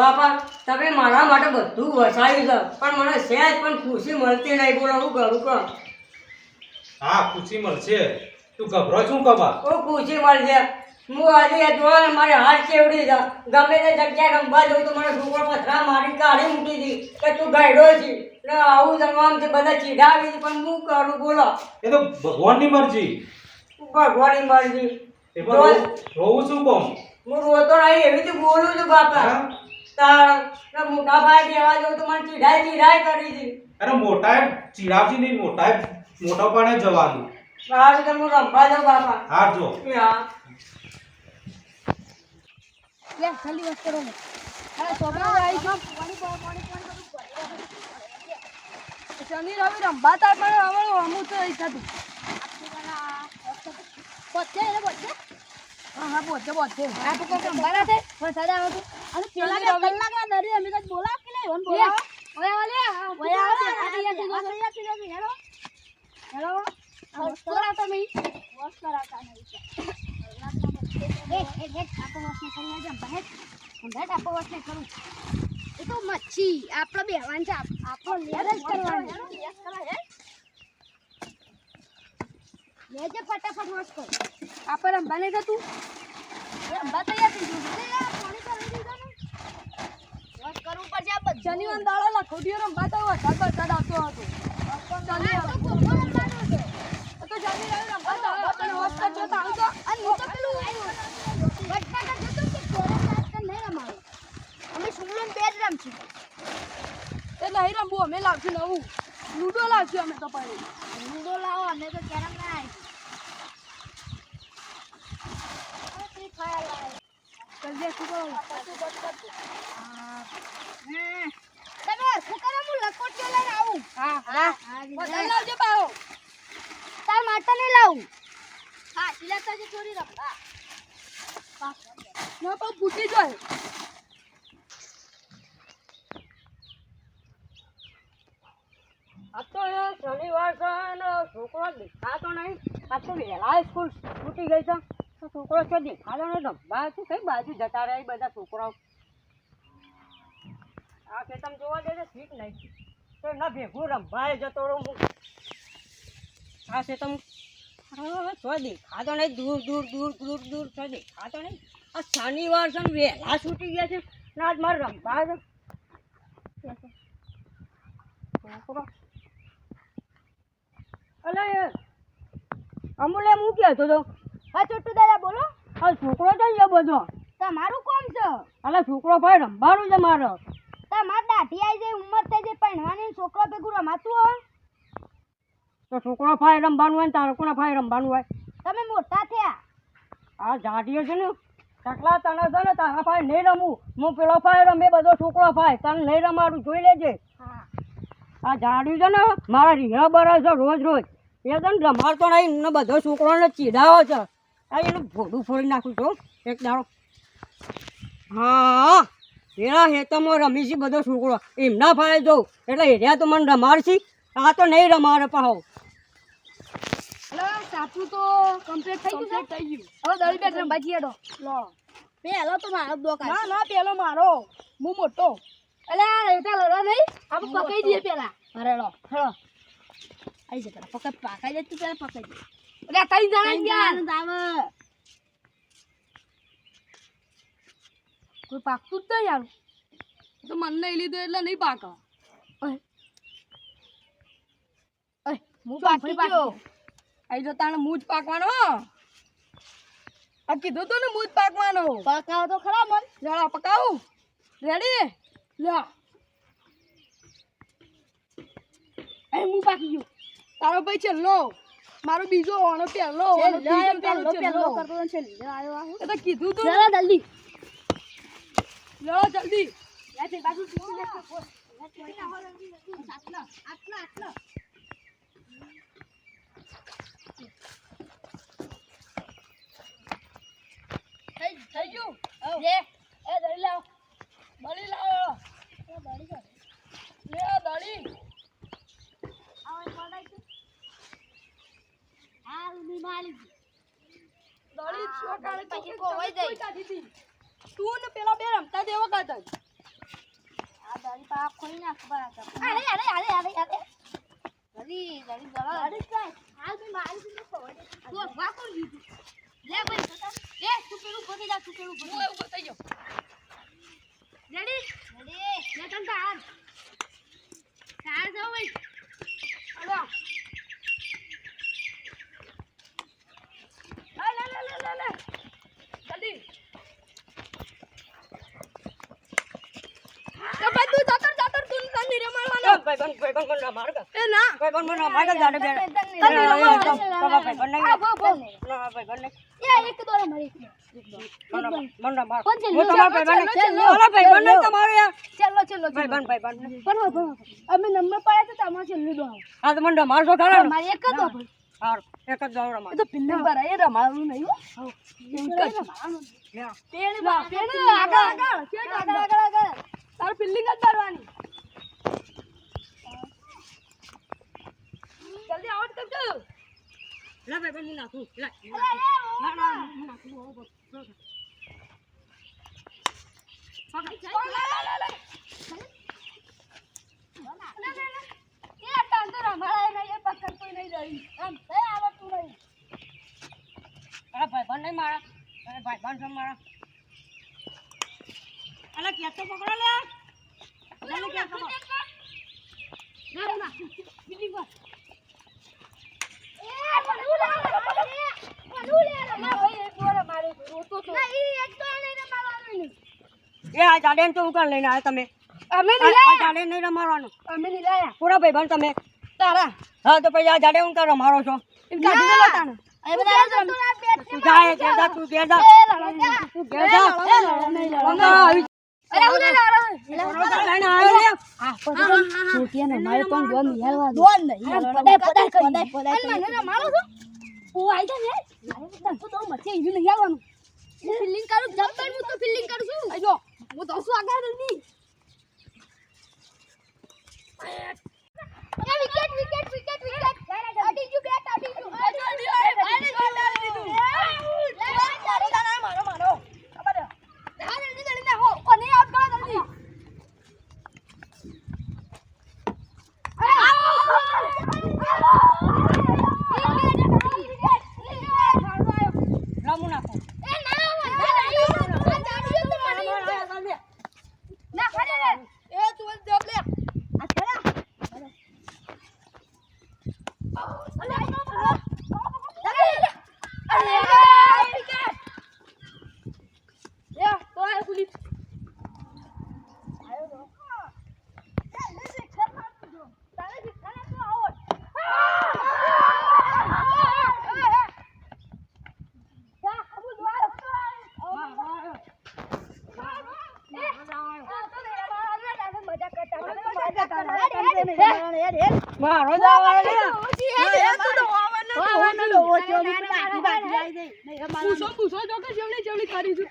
બાપા તમે મારા માટે બધું વસાવ્યું છે પણ મને સહેજ પણ ખુશી મળતી નહીં. બોલો હું કરું કહો? હા ખુશી મળશે. તું ગભરો છું કબા? ઓ ખુશી મળશે. હું આજે જોવા મારે હાથ કેવડી છે. ગમે તે જગ્યાએ રમવા જઉં તો મને છોકરો પથરા મારી કાઢી મૂકી હતી કે તું ગાયડો છે ને આવું જમવાનું બધા ચીડાવી પણ હું કરું બોલો? એ તો ભગવાનની મરજી. ભગવાનની મરજી. એ પણ રોવું છું કોમ? હું રોતો નહીં એવી રીતે બોલું છું બાપા. તાર મોટા ભાઈ કહેવા જાઉં તો મને ચીડાઈ કરી છે. અરે મોટાએ ચીડાવજી નહીં, મોટા પાને જવાનું. સારું તો હું રમવા જાઉં બાપા. હા જો હા લે જલ્દી વાત કરો ને. અરે છોકરાઓ આવી ગયો. શનિ રવિ રમવાતા પણ હવે અમુક તો એ થતું. પહોંચે એને પહોંચે. હા પહોંચે. આ તો કોઈ રમવાના છે પણ સદા આવતું. અને પેલા કલાક નરી અમે કઈ બોલાવ કે નહીં ઓન બોલાવ. ઓય હેલો વોશ કરાતા નહીં. વોશ કરાતા નહીં. એ તો મચ્છી આપણે બેહવાન છે. આપણો લેર જ કરવાનો. લેજે ફટાફટ વોશ કર. આપણે રમવાને જતું રમવા તૈયાર થઈ ગયું. પાણી તો લઈ દીધું ને વોશ કરવું પડશે. આ શનિવાર દાડો લખોટીઓ રમવા તો વરસાદ આવતો હતો. તો જલ્દી રવિ રમવા તો પણ વોશ કરજો તો આવજો. અને હું તો પેલું વટકાટા જતો કે ફેરા સાત નહીં રમાવો. અમે સુમલન બે જ રમશું. એ નહીં રમવું. અમે લાવશું નવું લૂડો લાવશું. અમે તો પડી લૂડો લાવો. અમે તો કેરમ ના આવી જલ્દી શું કરો? તમે શું કરો? હું લકોટીઓ લઈને આવું. હા બધા લાવજો પાહો. તાર માટે નહીં લાવું. હા ચિલાતા જે ચોરી રમવા ના તો ફૂટી જાય. આ તો શનિવાર છે ને છોકરો દેખાતો નહીં. આ તો વહેલા સ્કૂલ છૂટી ગઈ છે તો છોકરો છે દેખાતો નહીં. રમવા શું કઈ બાજુ જતા રહ્યા બધા છોકરાઓ. આ કે તમે જોવા દે ઠીક નહીં તો ના ભેગું રમવા જતો રહું હું. આ છે તમે છો દેખાતો નહીં. દૂર છો દેખાતો નહીં. આ શનિવાર છે ને વહેલા છૂટી ગયા છે ને આજ મારે રમવા છે છોકરો. અલે અમુલે હું કહેતો તો. હા ચોટુ દાદા બોલો. આ છોકરો તો છે બધો. તમારું કોમ છે? અલે છોકરો ભાઈ રમવાનું છે મારો. તમારે દાઢી આવી જાય ઉંમર થઈ જાય પહેણવાની. છોકરો ભેગું રમાતું હોય તો છોકરો ભાઈ રમવાનું હોય ને તારે કોના ભાઈ રમવાનું હોય? તમે મોટા થયા. આ જાડીઓ છે ને ટકલા તને છે ને તારા ભાઈ નહીં રમવું. હું પેલો ભાઈ રમે બધો છોકરો ભાઈ તને નહીં રમાડું જોઈ લેજે. હા આ જાડ્યું છે ને મારા રીહા બરાબર છે રોજ એ છે ને રમાડતો નહીં ને બધો છોકરોને ચીડાવો છે. આ એનું ભોડું ફોડી નાખું છું એક દાડો. હા એના હેતમાં રમી છે બધો છોકરો. એમના ભાઈ જોઉં એટલે એરિયા તો મને રમાડશે. આ તો નહીં રમાડે પાહો. સાચું તો કમ્પ્લીટ થઈ ગયું. હવે દળી બેટ રમવા જઈએ તો લો. પેલો તો મારો દોકા. ના પેલો મારો. હું મોટો. એટલે આ રેતા લડવા નહીં. આપણે પકડી દઈએ પેલા. અરે લો હેલો આવી જતા પકડ પાકાઈ જાય. તું પેલા પકડી દે. એટલે કઈ જણા ગયા કોઈ પાકતું જ નહીં યાર. તો મને નહીં લીધું એટલે નહીં પાકા. હું પાકી ગયો. અહીં તો તાણે મૂજ પાકવાનો. આ કીધું તું ને મૂજ પાકવાનો. પાકાવો તો ખરા મન. જરા પકાવું. રેડી લ્યો. અહીં હું પાકી ગયો. તારો ભાઈ છેલ્લો. મારો બીજો ઓનો પહેલો. પહેલો કરતો છે. એ તો કીધું તું. જરા જલ્દી લો જલ્દી. બાજુ આટલા થઈ ગયું. લે એ દળી લાવ. દળી લાવ. એ દળી કર. લે દળી. આવ પડાઈ તું. આ ઉની માલી. દળી છોકાળે પછી કોઈ જાય. તું ને પેલા બે રમતા દેવા કાતા. પાપ ખોઈ નાખ બરાબર અરે અરે અરે અરે અરે જલ્દી જલ્દી જરા અરે કાઈ હાલ મે મારી તો પવડે તો વા કોણ લીધું લે ભાઈ એ તું પેલું બોલી જા તું પેલું બોલી હું થઈ ગયો રેડી રેડી લે તન તાર તાર જાવ ભાઈ અલો લે લે લે લે લે જલ્દી તો બધું જાતર તું તને રે મારવાનો ભાઈબંધ મને માર કે એ ના ભાઈબંધ મને માર કે જાડે બે ભાઈબંધ નહીં ના ભાઈબંધ નહીં એ એક દોરે મારી મને માર કોણ છે? હું તમારો ભાઈબંધ નહીં ચલો. ઓલા ભાઈબંધ નહીં તમારો યાર ચલો ચલો ભાઈબંધ નહીં પણ અમે નંબર પાડ્યા તો તમારે છેલ્લું દો આ તો મને મારશો ખરા ને મારી એક જ દો ભાઈ હાર એક જ દોડ માર એ તો પિલ્લી પર એ રમાડવું નહીં હો પેણ આગળ તાર પિલ્લિંગ જ મારવાની જલ્દી આઉટ કરજો લે ભાઈબંધ હું નાખું લે ના ના હું નાખું અરે ભાઈબંધ નહીં મારા અરે ભાઈબંધ છે મારા અલે કે તો પકડો લે લે કે તો એ આ જાડે તો ઉકળ લઈને આવ્યા તમે અમે આ જાડે નહીં રમાડવાનું નહીં લાયા પૂરા ભાઈબંધ તમે તારા હા તો પછી આ જાડે હું કર રમાડો છો કાઢી દેલો તાણે તું જાય કે જા તું કે જા તું કે જા બંગા આવી અરે હું લઈને લઈને આવ્યો લે છોટિયાને મારે પણ દોન નિહાળવા દોન નહીં પડાય મને મારો છો ઓ આઈ જા ને તો તો મચે ઈજુ નિહાળવાનું ફિલિંગ કરું જમ્પર હું તો ફિલિંગ કરું છું આજો હું તો શું આગળ જલ્દી એ વિકેટ વિકેટ વિકેટ વિકેટ અડી ગયું બેટ અડી ગયું મારો મારો ખબર હા જલ્દી જલ્દી ના હો કોને આઉટ કરો જલ્દી રમુ નાખો મારો જવાનો લે પૂછો જો કે જેવડી જેવડી કરી છું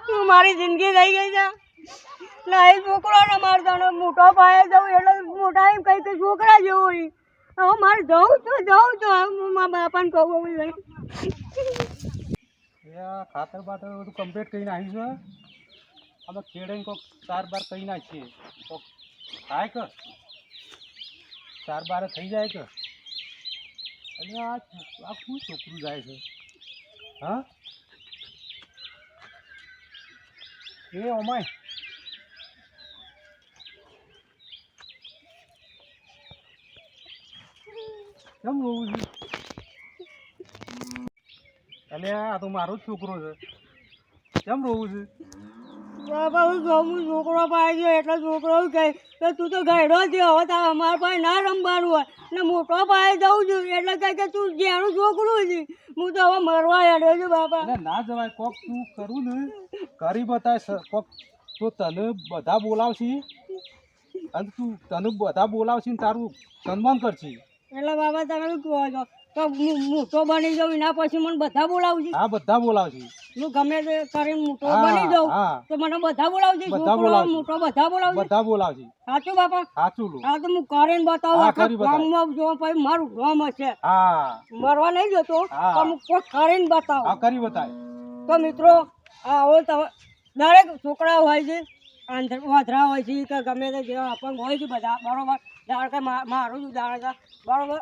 તું મારી જિંદગી થઈ ગઈ છે લાઈ છોકરો રમાડતો ને મોટો પાયે જવું એટલે મોટા એમ કઈ કે છોકરા જેવો હોય હવે મારે જવું તો મારા બાપાને કહું હવે ખાતર બાતર બધું કમ્પ્લીટ કરીને આવી છે અમે ખેડે કોઈક 4 બાર કહી નાખીએ કોઈક થાય કે 4 બાર થઈ જાય કે અને આ શું છોકરું જાય છે હા એ ઓમાય કેમ રોવું છે એટલે આ તો મારો જ છોકરો છે કેમ રોવું છે બાબા હું ગમું છોકરો પાય ગયો એટલે છોકરો કહે કે તું તો ગાયડો છે હવે તારે અમારા પાસે ના રમવાનું હોય ને મોટો પાયે જવું છું એટલે કહે કે તું જેનું છોકરું છે હું તો હવે મરવા હેડ્યો છું બાપા એટલે ના જવાય કોક તું કરું ને કરી બતાય કોક તો તને બધા બોલાવશે અને તું તને બધા બોલાવશે ને તારું સન્માન કરશે એટલે બાબા તમે શું કહો છો તો હું મોટો બની જાઉં એના પછી મને બધા બોલાવશે હા બધા બોલાવશે. હું ગમે તે કરીને મોટો હા, બની જાઉં હા. તો મને બધા બોલાવશે બધા છોકરો બોલાવશે. મોટો બધા બોલાવશે બધા બોલાવશે. સાચું બાપા સાચું લો. હા તો હું કરીને બતાવું હા, આખા કરી બતાવો. ગામમાં જો પછી મારું ગામ હશે હા મરવા નહીં જતો હા. તો હું કોઈ કરીને હા બતાવું કરી બતાય. તો મિત્રો આવો દરેક છોકરા હોય છે વાંધરા હોય છે કે ગમે તે જેવા અપંગ હોય છે બધા બરોબર જાણ કે મારું જ ઉદાહરણ છે બરોબર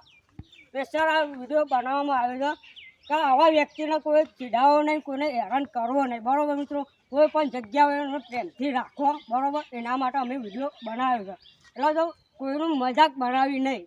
સ્પેશિયલ આ વિડીયો બનાવવામાં આવે છે કે આવા વ્યક્તિને કોઈ ચીડાવો નહીં કોઈને હેરાન કરવો નહીં બરોબર મિત્રો કોઈ પણ જગ્યાએ એને પ્રેમથી રાખવો બરોબર એના માટે અમે વિડીયો બનાવ્યો છે એટલે તો કોઈનું મજાક બનાવી નહીં